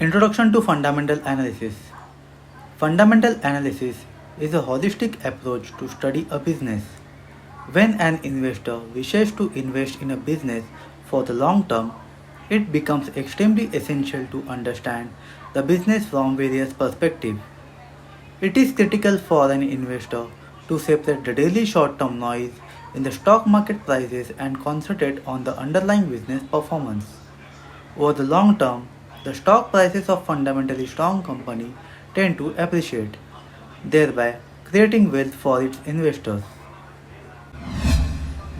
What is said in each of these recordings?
Introduction to Fundamental Analysis. Fundamental analysis is a holistic approach to study a business. When an investor wishes to invest in a business for the long term, it becomes extremely essential to understand the business from various perspectives. It is critical for an investor to separate the daily short term noise in the stock market prices and concentrate on the underlying business performance. Over the long term, the stock prices of fundamentally strong companies tend to appreciate, thereby creating wealth for its investors.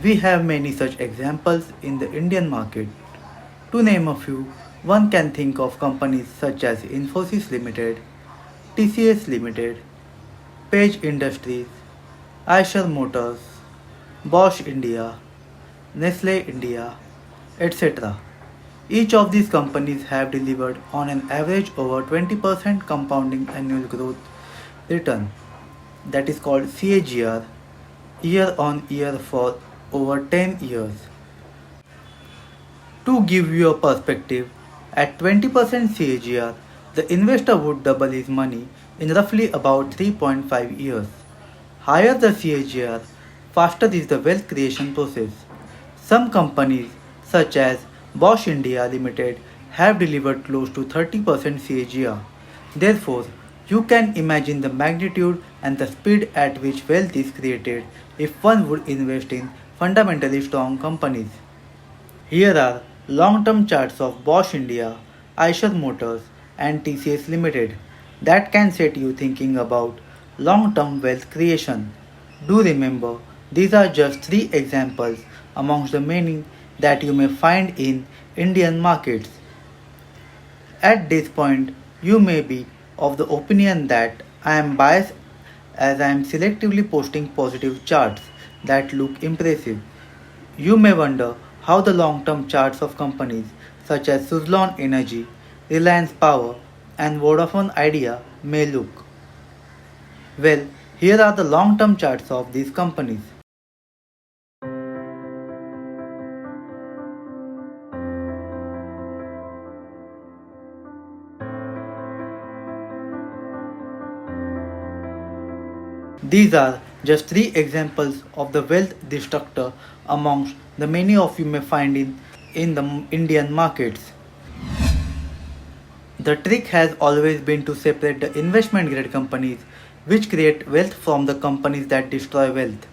We have many such examples in the Indian market. To name a few, one can think of companies such as Infosys Limited, TCS Limited, Page Industries, Eicher Motors, Bosch India, Nestle India, etc. Each of these companies have delivered on an average over 20% compounding annual growth return, that is called CAGR, year on year for over 10 years. To give you a perspective, at 20% CAGR, the investor would double his money in roughly about 3.5 years. Higher the CAGR, faster is the wealth creation process. Some companies, such as Bosch India Limited, have delivered close to 30% CAGR. Therefore, you can imagine the magnitude and the speed at which wealth is created if one would invest in fundamentally strong companies. Here are long-term charts of Bosch India, Eicher Motors, and TCS Limited that can set you thinking about long-term wealth creation. Do remember, these are just three examples amongst the many that you may find in Indian markets. At this point, you may be of the opinion that I am biased as I am selectively posting positive charts that look impressive. You may wonder how the long term charts of companies such as Suzlon Energy, Reliance Power, and Vodafone Idea may look. Well, here are the long term charts of these companies. These are just three examples of the wealth destructor amongst the many of you may find in the Indian markets. The trick has always been to separate the investment grade companies which create wealth from the companies that destroy wealth.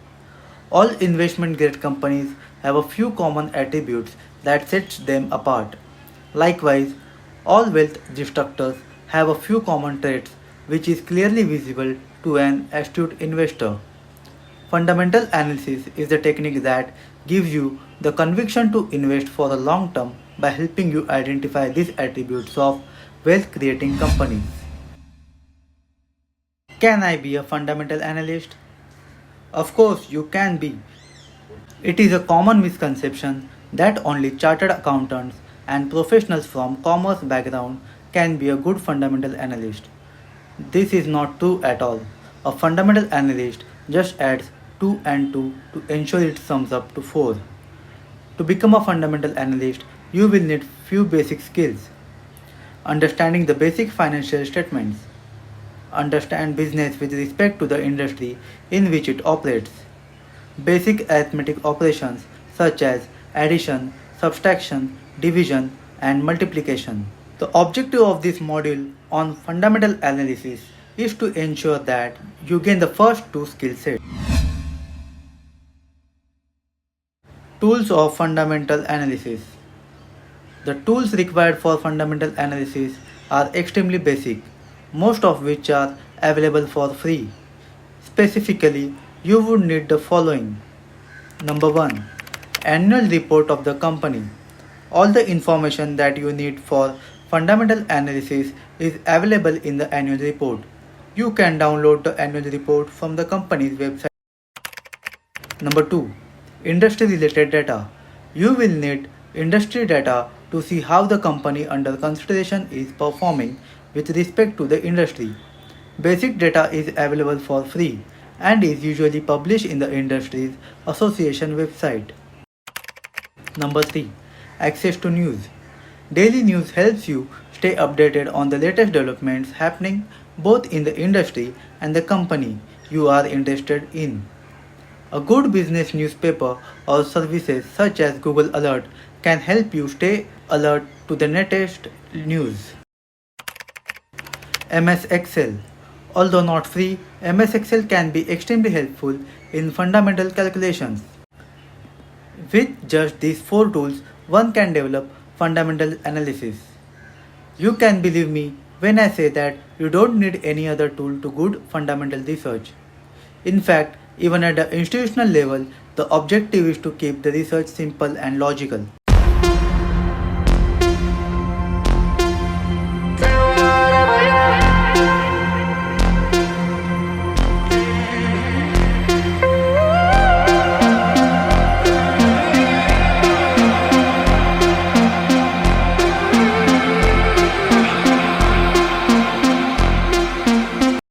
All investment grade companies have a few common attributes that sets them apart. Likewise, all wealth destructors have a few common traits which is clearly visible to an astute investor. Fundamental analysis is the technique that gives you the conviction to invest for the long term by helping you identify these attributes of wealth creating companies. Can I be a fundamental analyst? Of course, you can be. It is a common misconception that only chartered accountants and professionals from commerce background can be a good fundamental analyst. This is not true at all. A fundamental analyst just adds 2 and 2 to ensure it sums up to 4. To become a fundamental analyst, you will need few basic skills. Understanding the basic financial statements. Understand business with respect to the industry in which it operates. Basic arithmetic operations such as addition, subtraction, division, and multiplication. The objective of this module on fundamental analysis is to ensure that you gain the first two skill sets. Tools of fundamental analysis. The tools required for fundamental analysis are extremely basic, most of which are available for free. Specifically, you would need the following. Number 1. Annual report of the company. All the information that you need for fundamental analysis is available in the annual report. You can download the annual report from the company's website. Number 2. Industry related data. You will need industry data to see how the company under consideration is performing with respect to the industry. Basic data is available for free and is usually published in the industry's association website. Number 3. Access to news. Daily news helps you stay updated on the latest developments happening both in the industry and the company you are interested in. A good business newspaper or services such as Google Alert can help you stay alert to the latest news. MS Excel. Although not free, MS Excel can be extremely helpful in fundamental calculations. With just these four tools, one can develop fundamental analysis. You can believe me when I say that you don't need any other tool to good fundamental research. In fact, even at the institutional level, the objective is to keep the research simple and logical.